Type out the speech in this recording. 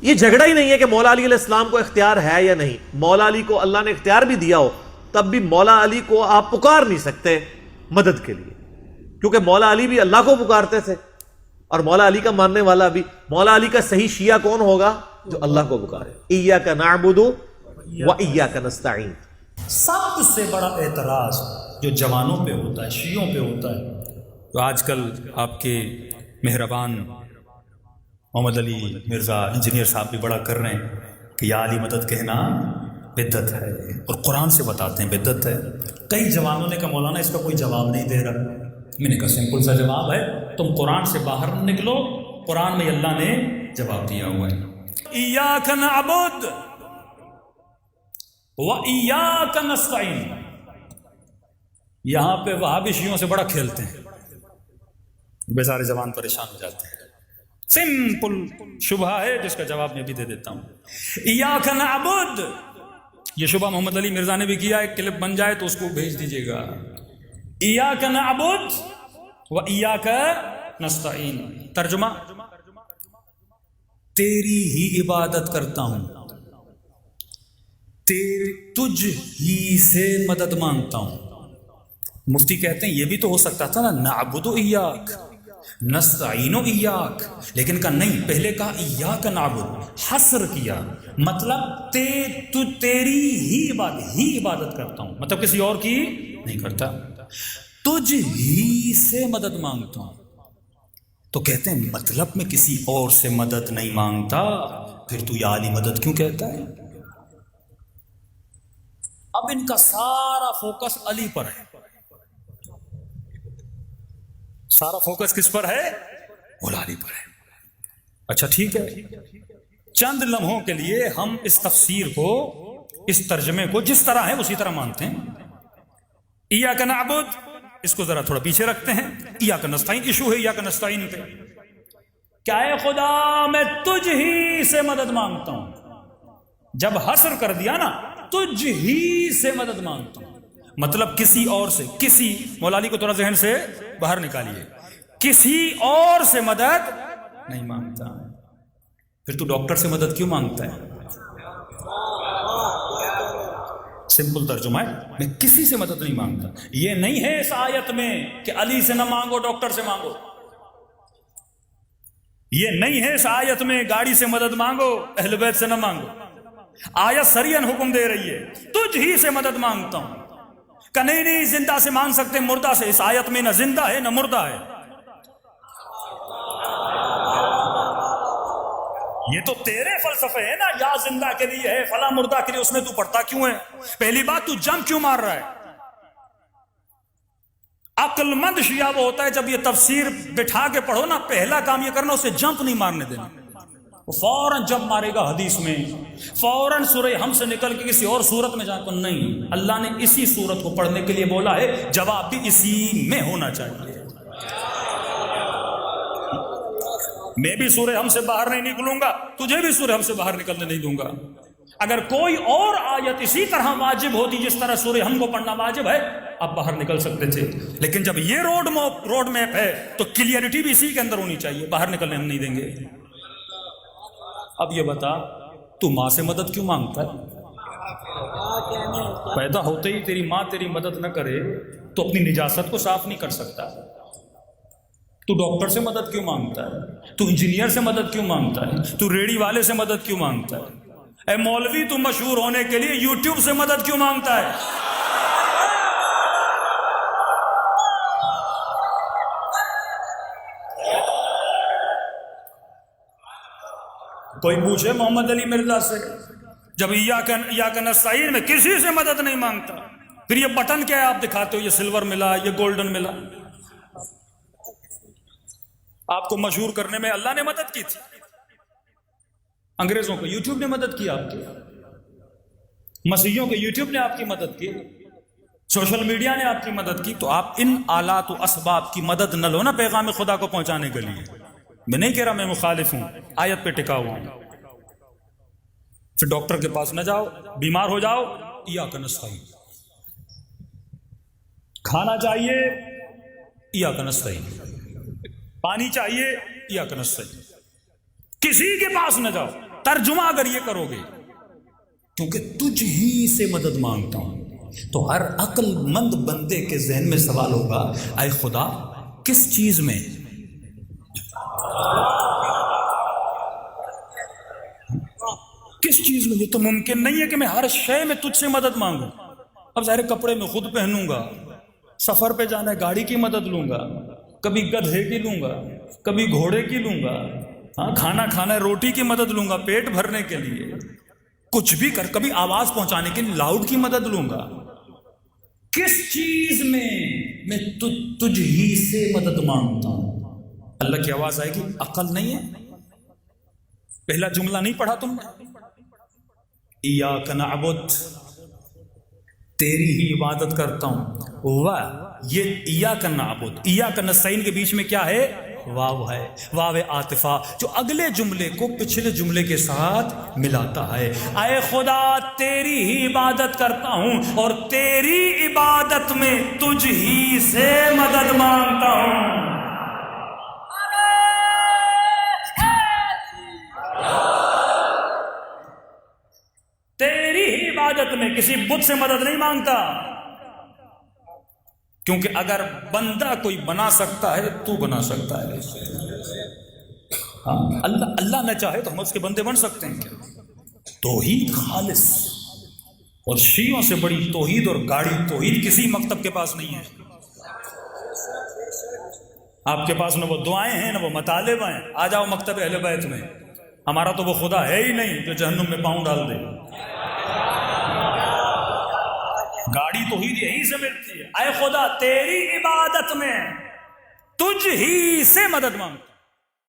یہ جھگڑا ہی نہیں ہے کہ مولا علی علیہ السلام کو اختیار ہے یا نہیں. مولا علی کو اللہ نے اختیار بھی دیا ہو تب بھی مولا علی کو آپ پکار نہیں سکتے مدد کے لیے، کیونکہ مولا علی بھی اللہ کو پکارتے تھے اور مولا علی کا ماننے والا بھی. مولا علی کا صحیح شیعہ کون ہوگا؟ جو اللہ کو پکارے. ایاک نعبد و ایاک نستعین. سب سے بڑا اعتراض جو جوانوں پہ ہوتا ہے، شیعوں پہ ہوتا ہے، تو آج کل آپ کے مہربان محمد علی مرزا انجینئر صاحب بھی بڑا کر رہے ہیں کہ یا علی مدد کہنا بدعت ہے، اور قرآن سے بتاتے ہیں بدعت ہے. کئی جوانوں نے کہا مولانا اس کا کوئی جواب نہیں دے رہا. میں نے کہا سمپل سا جواب ہے، تم قرآن سے باہر نکلو، قرآن میں اللہ نے جواب دیا ہوا ہے. ایاک نعبد و ایاک نستعین. یہاں پہ وہابی شیعوں سے بڑا کھیلتے ہیں، بیچارے زبان پریشان ہو جاتے ہیں. سمپل شبہ ہے جس کا جواب میں بھی دے دیتا ہوں. ایاک نعبد، یہ شبہ محمد علی مرزا نے بھی کیا، ایک کلپ بن جائے تو اس کو بھیج دیجیے گا. ایاک نعبد و ایاک نستعین، ترجمہ تیری ہی عبادت کرتا ہوں، تجھ ہی سے مدد مانگتا ہوں. مفتی کہتے ہیں یہ بھی تو ہو سکتا تھا نا، نعبد ایاک نستعین ایاک، لیکن کہا نہیں، پہلے کہا ایاک نعبد، حصر کیا، مطلب تیری ہی عبادت کرتا ہوں، مطلب کسی اور کی نہیں کرتا، تجھ ہی سے مدد مانگتا ہوں. تو کہتے ہیں مطلب میں کسی اور سے مدد نہیں مانگتا، پھر تو یا علی مدد کیوں کہتا ہے؟ اب ان کا سارا فوکس علی پر ہے، سارا فوکس کس پر ہے؟ مولا علی پر ہے. اچھا ٹھیک ہے، چند لمحوں کے لیے ہم اس تفسیر کو، اس ترجمے کو جس طرح ہے اسی طرح مانتے ہیں. ایاک نعبد، اس کو ذرا تھوڑا پیچھے رکھتے ہیں. ایاک نستعین، ایشو ہے ایاک نستعین پہ. کیا اے خدا میں تجھ ہی سے مدد مانگتا ہوں، جب حصر کر دیا نا، تجھ ہی سے مدد مانگتا ہوں، مطلب کسی اور سے، کسی، مولا علی کو تھوڑا ذہن سے باہر نکالیے، کسی اور سے مدد نہیں مانگتا. پھر تو ڈاکٹر سے مدد کیوں مانگتا ہے؟ سمپل ترجمہ ہے، میں کسی سے مدد نہیں مانگتا. یہ نہیں ہے اس آیت میں کہ علی سے نہ مانگو ڈاکٹر سے مانگو. یہ نہیں ہے اس آیت میں گاڑی سے مدد مانگو اہل بیت سے نہ مانگو. آیت سریعاً حکم دے رہی ہے تجھ ہی سے مدد مانگتا ہوں. کہ نہیں زندہ سے مانگ سکتے مردہ سے. اس آیت میں نہ زندہ ہے نہ مردہ ہے. یہ تو تیرے فلسفے ہے نا، یا زندہ کے لیے ہے فلاں مردہ کے لیے، اس میں تو پڑھتا کیوں ہے؟ پہلی بات تو جمپ کیوں مار رہا ہے؟ عقل مند شیعہ وہ ہوتا ہے جب یہ تفسیر بٹھا کے پڑھو نا، پہلا کام یہ کرنا اسے جمپ نہیں مارنے دینا. وہ فوراً جب مارے گا حدیث میں، فوراً سورہ ہم سے نکل کے کسی اور صورت میں جا کر، نہیں، اللہ نے اسی صورت کو پڑھنے کے لیے بولا ہے، جواب بھی اسی میں ہونا چاہیے. میں بھی سورہ ہم سے باہر نہیں نکلوں گا، تجھے بھی سورہ ہم سے باہر نکلنے نہیں دوں گا. اگر کوئی اور آیت اسی طرح واجب ہوتی جس طرح سورہ ہم کو پڑھنا واجب ہے، اب باہر نکل سکتے تھے. لیکن جب یہ روڈ میپ ہے تو کلیئرٹی بھی اسی کے اندر ہونی چاہیے، باہر نکلنے ہم نہیں دیں گے. اب یہ بتا، تو ماں سے مدد کیوں مانگتا ہے؟ پیدا ہوتے ہی تیری ماں تیری مدد نہ کرے تو اپنی نجاست کو صاف نہیں کر سکتا. تو ڈاکٹر سے مدد کیوں مانگتا ہے؟ تو انجینئر سے مدد کیوں مانگتا ہے؟ تو ریڑھی والے سے مدد کیوں مانگتا ہے؟ اے مولوی، تو مشہور ہونے کے لیے یوٹیوب سے مدد کیوں مانگتا ہے؟ کوئی پوچھے محمد علی مرزا سے، جب ایاک نستعین میں کسی سے مدد نہیں مانگتا، پھر یہ بٹن کیا ہے آپ دکھاتے ہو، یہ سلور ملا، یہ گولڈن ملا. آپ کو مشہور کرنے میں اللہ نے مدد کی تھی، انگریزوں کو یوٹیوب نے مدد کی، آپ کی مسیحیوں کے یوٹیوب نے آپ کی مدد کی، سوشل میڈیا نے آپ کی مدد کی. تو آپ ان آلات و اسباب کی مدد نہ لو نا پیغام خدا کو پہنچانے کے لیے. میں نہیں کہہ رہا میں مخالف ہوں، آیت پہ ٹکا ہوا ہوں. پھر ڈاکٹر کے پاس نہ جاؤ، بیمار ہو جاؤ، ایاک نستعین. کھانا چاہیے، ایاک نستعین. پانی چاہیے، ایاک نستعین. کسی کے پاس نہ جاؤ، ترجمہ اگر یہ کرو گے کیونکہ تجھ ہی سے مدد مانگتا ہوں، تو ہر عقل مند بندے کے ذہن میں سوال ہوگا، اے خدا کس چیز میں؟ کس چیز میں؟ یہ تو ممکن نہیں ہے کہ میں ہر شے میں تجھ سے مدد مانگوں۔ اب ظاہر کپڑے میں خود پہنوں گا، سفر پہ جانا ہے گاڑی کی مدد لوں گا، کبھی گدھے کی لوں گا، کبھی گھوڑے کی لوں گا، ہاں کھانا کھانا ہے روٹی کی مدد لوں گا پیٹ بھرنے کے لیے، کچھ بھی کر، کبھی آواز پہنچانے کے لیے لاؤڈ کی مدد لوں گا۔ کس چیز میں تجھ ہی سے مدد مانگتا ہوں؟ اللہ کی آواز آئے گی، عقل نہیں ہے؟ پہلا جملہ نہیں پڑھا تم نے؟ ایاک نعبد، تیری ہی عبادت کرتا ہوں۔ واہ، یہ ایاک نعبد ایاک نستعین کے بیچ میں کیا ہے؟ واو ہے، واو عاطفہ، جو اگلے جملے کو پچھلے جملے کے ساتھ ملاتا ہے۔ اے خدا تیری ہی عبادت کرتا ہوں اور تیری عبادت میں تجھ ہی سے مدد مانگتا ہوں۔ تیری ہی عبادت میں کسی بت سے مدد نہیں مانگتا، کیونکہ اگر بندہ کوئی بنا سکتا ہے تو بنا سکتا ہے۔ ہاں اللہ نہ چاہے تو ہم اس کے بندے بن سکتے ہیں کیا؟ توحید خالص، اور شیعوں سے بڑی توحید اور گاڑی توحید کسی مکتب کے پاس نہیں ہے۔ آپ کے پاس نہ وہ دعائیں ہیں نہ وہ مطالب ہیں، آ جاؤ مکتب اہل بیت میں، ہمارا تو وہ خدا ہے ہی نہیں جو جہنم میں پاؤں ڈال دے۔ گاڑی توحید یہیں سے ملتی ہے۔ اے خدا تیری عبادت میں تجھ ہی سے مدد مانگتا ہوں۔